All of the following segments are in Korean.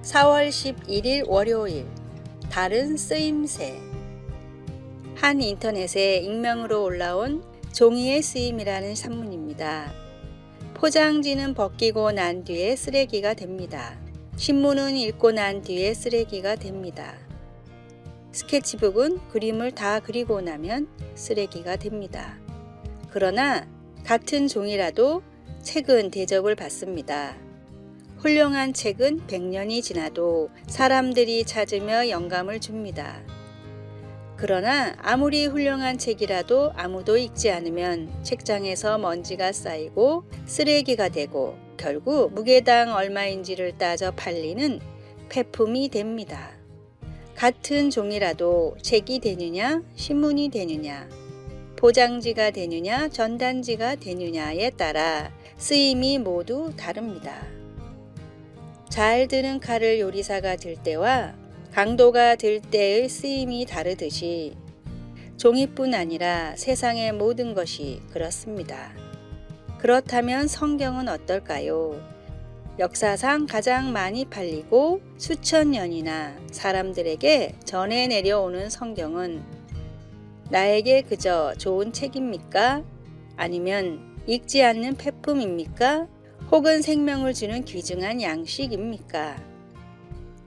4월 11일 월요일 다른 쓰임새. 한 인터넷에 익명으로 올라온 종이의 쓰임이라는 산문입니다. 포장지는 벗기고 난 뒤에 쓰레기가 됩니다. 신문은 읽고 난 뒤에 쓰레기가 됩니다. 스케치북은 그림을 다 그리고 나면 쓰레기가 됩니다. 그러나 같은 종이라도 책은 대접을 받습니다. 훌륭한 책은 100년이 지나도 사람들이 찾으며 영감을 줍니다. 그러나 아무리 훌륭한 책이라도 아무도 읽지 않으면 책장에서 먼지가 쌓이고 쓰레기가 되고 결국 무게당 얼마인지를 따져 팔리는 폐품이 됩니다. 같은 종이라도 책이 되느냐, 신문이 되느냐, 포장지가 되느냐, 전단지가 되느냐에 따라 쓰임이 모두 다릅니다. 잘 드는 칼을 요리사가 들 때와 강도가 들 때의 쓰임이 다르듯이 종이뿐 아니라 세상의 모든 것이 그렇습니다. 그렇다면 성경은 어떨까요? 역사상 가장 많이 팔리고 수천 년이나 사람들에게 전해 내려오는 성경은 나에게 그저 좋은 책입니까? 아니면 읽지 않는 폐품입니까? 혹은 생명을 주는 귀중한 양식입니까?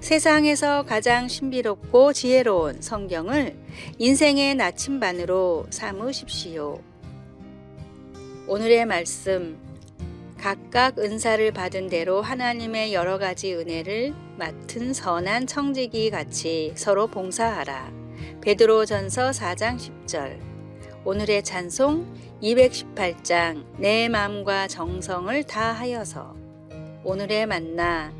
세상에서 가장 신비롭고 지혜로운 성경을 인생의 나침반으로 삼으십시오. 오늘의 말씀, 각각 은사를 받은 대로 하나님의 여러 가지 은혜를 맡은 선한 청지기 같이 서로 봉사하라. 베드로전서 4장 10절. 오늘의 찬송 218장 내 마음과 정성을 다하여서. 오늘의 만나,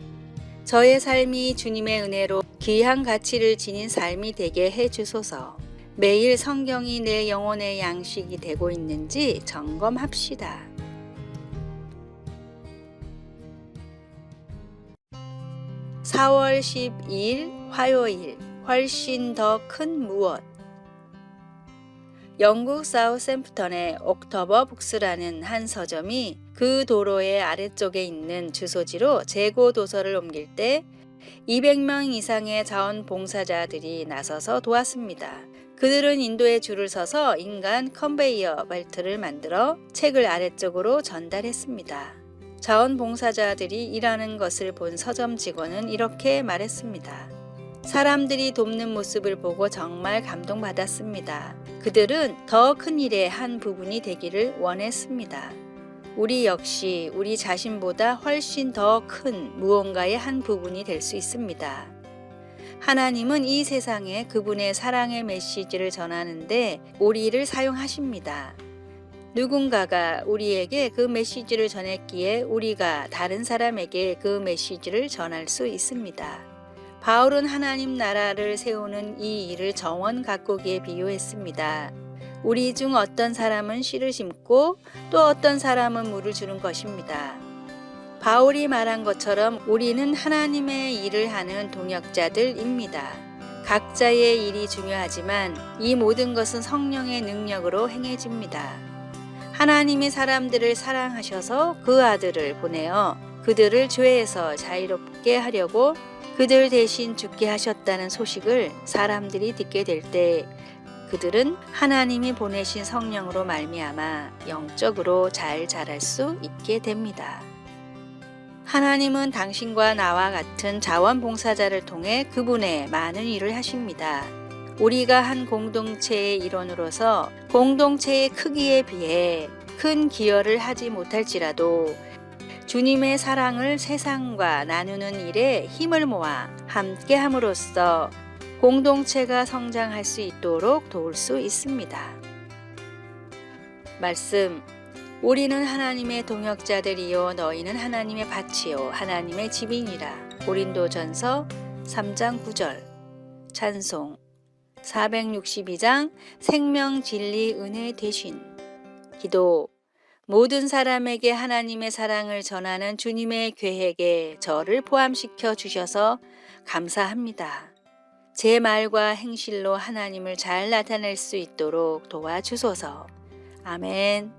저의 삶이 주님의 은혜로 귀한 가치를 지닌 삶이 되게 해주소서. 매일 성경이 내 영혼의 양식이 되고 있는지 점검합시다. (4월 12일) 화요일. 훨씬 더 큰 무엇. 영국 사우샘프턴의 옥토버 북스라는 한 서점이 그 도로의 아래쪽에 있는 주소지로 재고 도서를 옮길 때 200명 이상의 자원봉사자들이 나서서 도왔습니다. 그들은 인도에 줄을 서서 인간 컨베이어 벨트를 만들어 책을 아래쪽으로 전달했습니다. 자원봉사자들이 일하는 것을 본 서점 직원은 이렇게 말했습니다. 사람들이 돕는 모습을 보고 정말 감동받았습니다. 그들은 더 큰 일의 한 부분이 되기를 원했습니다. 우리 역시 우리 자신보다 훨씬 더 큰 무언가의 한 부분이 될 수 있습니다. 하나님은 이 세상에 그분의 사랑의 메시지를 전하는데 우리를 사용하십니다. 누군가가 우리에게 그 메시지를 전했기에 우리가 다른 사람에게 그 메시지를 전할 수 있습니다. 바울은 하나님 나라를 세우는 이 일을 정원 가꾸기에 비유했습니다. 우리 중 어떤 사람은 씨를 심고 또 어떤 사람은 물을 주는 것입니다. 바울이 말한 것처럼 우리는 하나님의 일을 하는 동역자들입니다. 각자의 일이 중요하지만 이 모든 것은 성령의 능력으로 행해집니다. 하나님이 사람들을 사랑하셔서 그 아들을 보내어 그들을 죄에서 자유롭게 하려고 그들 대신 죽게 하셨다는 소식을 사람들이 듣게 될 때 그들은 하나님이 보내신 성령으로 말미암아 영적으로 잘 자랄 수 있게 됩니다. 하나님은 당신과 나와 같은 자원봉사자를 통해 그분의 많은 일을 하십니다. 우리가 한 공동체의 일원으로서 공동체의 크기에 비해 큰 기여를 하지 못할지라도 주님의 사랑을 세상과 나누는 일에 힘을 모아 함께 함으로써 공동체가 성장할 수 있도록 도울 수 있습니다. 말씀, 우리는 하나님의 동역자들이요 너희는 하나님의 밭이요 하나님의 집이니라. 고린도전서 3장 9절. 찬송 462장 생명 진리 은혜 되신. 기도, 모든 사람에게 하나님의 사랑을 전하는 주님의 계획에 저를 포함시켜 주셔서 감사합니다. 제 말과 행실로 하나님을 잘 나타낼 수 있도록 도와주소서. 아멘.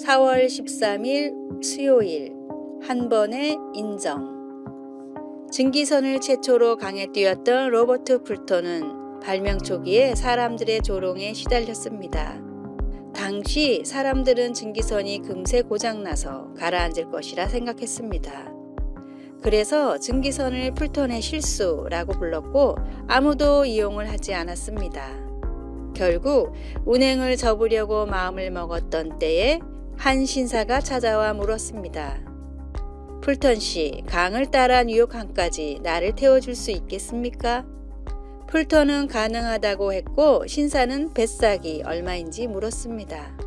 4월 13일 수요일 한 번의 인정. 증기선을 최초로 강에 띄웠던 로버트 풀턴은 발명 초기에 사람들의 조롱에 시달렸습니다. 당시 사람들은 증기선이 금세 고장나서 가라앉을 것이라 생각했습니다. 그래서 증기선을 풀턴의 실수라고 불렀고 아무도 이용을 하지 않았습니다. 결국 운행을 접으려고 마음을 먹었던 때에 한 신사가 찾아와 물었습니다. 풀턴 씨, 강을 따라 뉴욕항까지 나를 태워줄 수 있겠습니까? 풀턴은 가능하다고 했고 신사는 뱃삭이 얼마인지 물었습니다.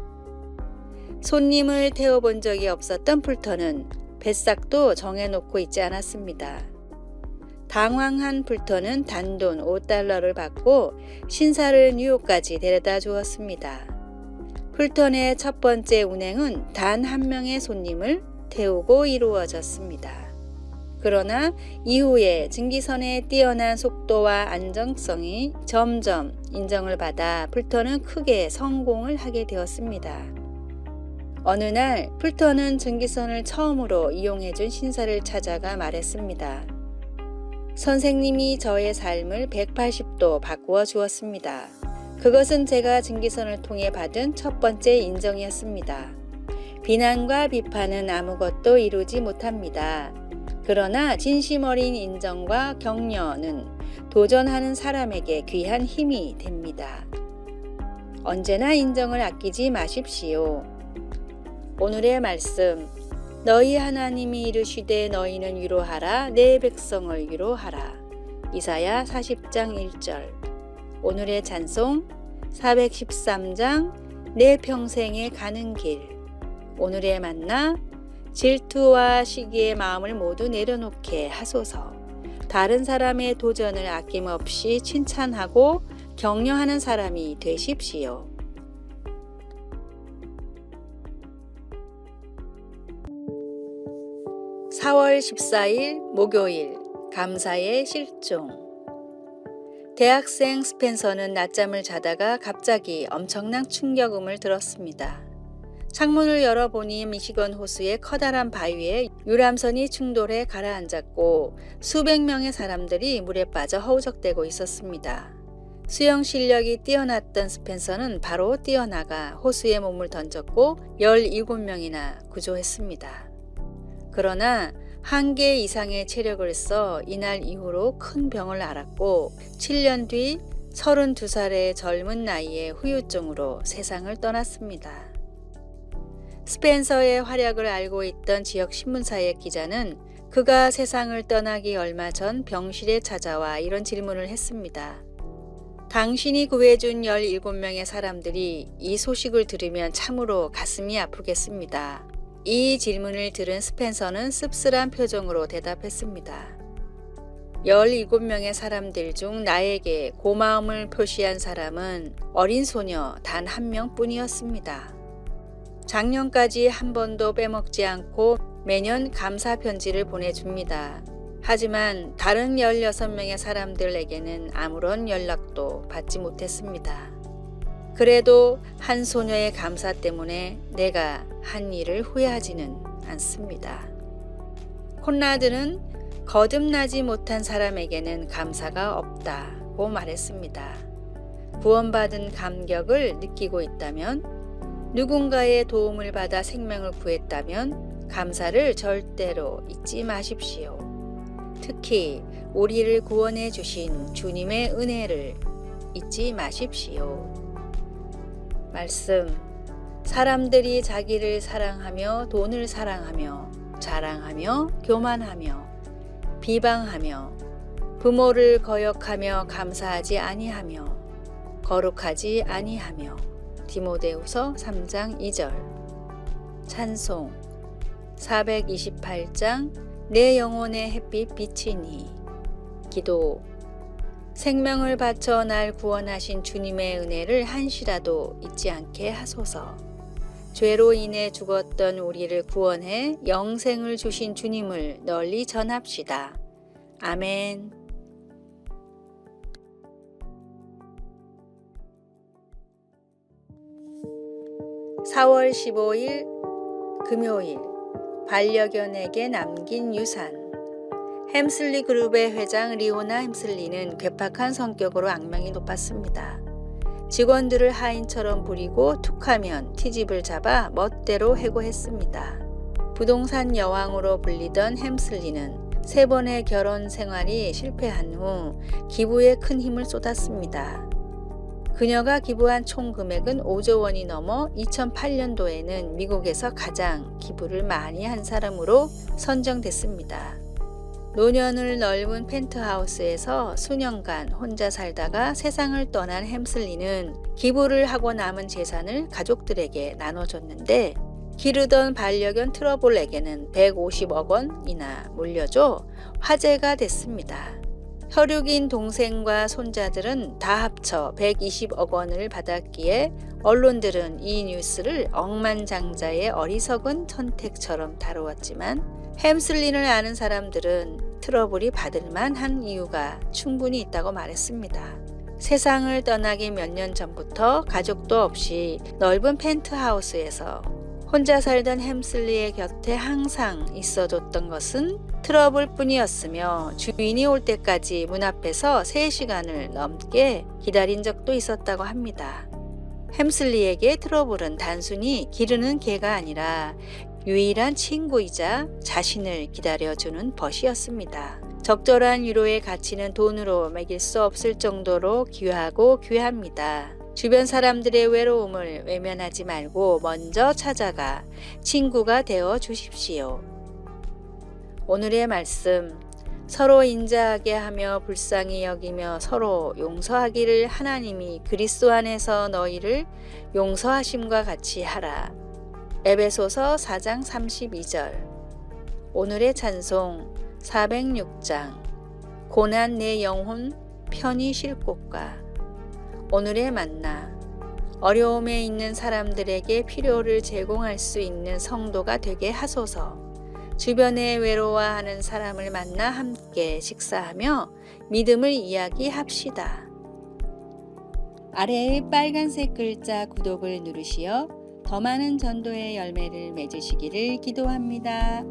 손님을 태워본 적이 없었던 풀턴은 뱃삭도 정해놓고 있지 않았습니다. 당황한 풀턴은 단돈 $5를 받고 신사를 뉴욕까지 데려다 주었습니다. 풀턴의 첫 번째 운행은 단 한 명의 손님을 태우고 이루어졌습니다. 그러나 이후에 증기선의 뛰어난 속도와 안정성이 점점 인정을 받아 풀턴은 크게 성공을 하게 되었습니다. 어느 날 풀턴은 증기선을 처음으로 이용해준 신사를 찾아가 말했습니다. 선생님이 저의 삶을 180도 바꾸어 주었습니다. 그것은 제가 증기선을 통해 받은 첫 번째 인정이었습니다. 비난과 비판은 아무것도 이루지 못합니다. 그러나 진심 어린 인정과 격려는 도전하는 사람에게 귀한 힘이 됩니다. 언제나 인정을 아끼지 마십시오. 오늘의 말씀. 너희 하나님이 이르시되 너희는 위로하라 내 백성을 위로하라. 이사야 40장 1절. 오늘의 찬송 413장 내 평생에 가는 길. 오늘의 만나 질투와 시기의 마음을 모두 내려놓게 하소서. 다른 사람의 도전을 아낌없이 칭찬하고 격려하는 사람이 되십시오. (4월 14일) 목요일 감사의 실종. 대학생 스펜서는 낮잠을 자다가 갑자기 엄청난 충격음을 들었습니다. 창문을 열어보니 미시건 호수의 커다란 바위에 유람선이 충돌해 가라앉았고 수백 명의 사람들이 물에 빠져 허우적대고 있었습니다. 수영 실력이 뛰어났던 스펜서는 바로 뛰어나가 호수에 몸을 던졌고 17명이나 구조했습니다. 그러나 한계 이상의 체력을 써 이날 이후로 큰 병을 앓았고 7년 뒤 32살의 젊은 나이에 후유증으로 세상을 떠났습니다. 스펜서의 활약을 알고 있던 지역 신문사의 기자는 그가 세상을 떠나기 얼마 전 병실에 찾아와 이런 질문을 했습니다. 당신이 구해준 17명의 사람들이 이 소식을 들으면 참으로 가슴이 아프겠습니다. 이 질문을 들은 스펜서는 씁쓸한 표정으로 대답했습니다. 17명의 사람들 중 나에게 고마움을 표시한 사람은 어린 소녀 단 한 명뿐이었습니다. 작년까지 한 번도 빼먹지 않고 매년 감사 편지를 보내줍니다. 하지만 다른 16명의 사람들에게는 아무런 연락도 받지 못했습니다. 그래도 한 소녀의 감사 때문에 내가 한 일을 후회하지는 않습니다. 콘라드는 거듭나지 못한 사람에게는 감사가 없다고 말했습니다. 구원받은 감격을 느끼고 있다면, 누군가의 도움을 받아 생명을 구했다면 감사를 절대로 잊지 마십시오. 특히 우리를 구원해 주신 주님의 은혜를 잊지 마십시오. 말씀. 사람들이 자기를 사랑하며 돈을 사랑하며 자랑하며 교만하며 비방하며 부모를 거역하며 감사하지 아니하며 거룩하지 아니하며. 디모데후서 3장 2절. 찬송 428장 내 영혼의 햇빛 비치니. 기도. 생명을 바쳐 날 구원하신 주님의 은혜를 한시라도 잊지 않게 하소서. 죄로 인해 죽었던 우리를 구원해 영생을 주신 주님을 널리 전합시다. 아멘. 4월 15일 금요일 반려견에게 남긴 유산. 햄슬리 그룹의 회장 리오나 햄슬리는 괴팍한 성격으로 악명이 높았습니다. 직원들을 하인처럼 부리고 툭하면 티집을 잡아 멋대로 해고했습니다. 부동산 여왕으로 불리던 햄슬리는 3번의 결혼 생활이 실패한 후 기부에 큰 힘을 쏟았습니다. 그녀가 기부한 총 금액은 5조 원이 넘어 2008년도에는 미국에서 가장 기부를 많이 한 사람으로 선정됐습니다. 노년을 넓은 펜트하우스에서 수년간 혼자 살다가 세상을 떠난 햄슬리는 기부를 하고 남은 재산을 가족들에게 나눠줬는데 기르던 반려견 트러블에게는 150억 원이나 물려줘 화제가 됐습니다. 혈육인 동생과 손자들은 다 합쳐 120억 원을 받았기에 언론들은 이 뉴스를 억만장자의 어리석은 선택처럼 다루었지만 햄슬리를 아는 사람들은 트러블이 받을 만한 이유가 충분히 있다고 말했습니다. 세상을 떠나기 몇 년 전부터 가족도 없이 넓은 펜트하우스에서 혼자 살던 햄슬리의 곁에 항상 있어줬던 것은 트러블 뿐이었으며 주인이 올 때까지 문 앞에서 3시간을 넘게 기다린 적도 있었다고 합니다. 햄슬리에게 트러블은 단순히 기르는 개가 아니라 유일한 친구이자 자신을 기다려주는 벗이었습니다. 적절한 위로의 가치는 돈으로 매길 수 없을 정도로 귀하고 귀합니다. 주변 사람들의 외로움을 외면하지 말고 먼저 찾아가 친구가 되어 주십시오. 오늘의 말씀, 서로 인자하게 하며 불쌍히 여기며 서로 용서하기를 하나님이 그리스도 안에서 너희를 용서하심과 같이 하라. 에베소서 4장 32절. 오늘의 찬송 406장. 고난 내 영혼 편히 쉴 곳과. 오늘의 만나. 어려움에 있는 사람들에게 필요를 제공할 수 있는 성도가 되게 하소서. 주변에 외로워하는 사람을 만나 함께 식사하며 믿음을 이야기합시다. 아래의 빨간색 글자 구독을 누르시어 더 많은 전도의 열매를 맺으시기를 기도합니다.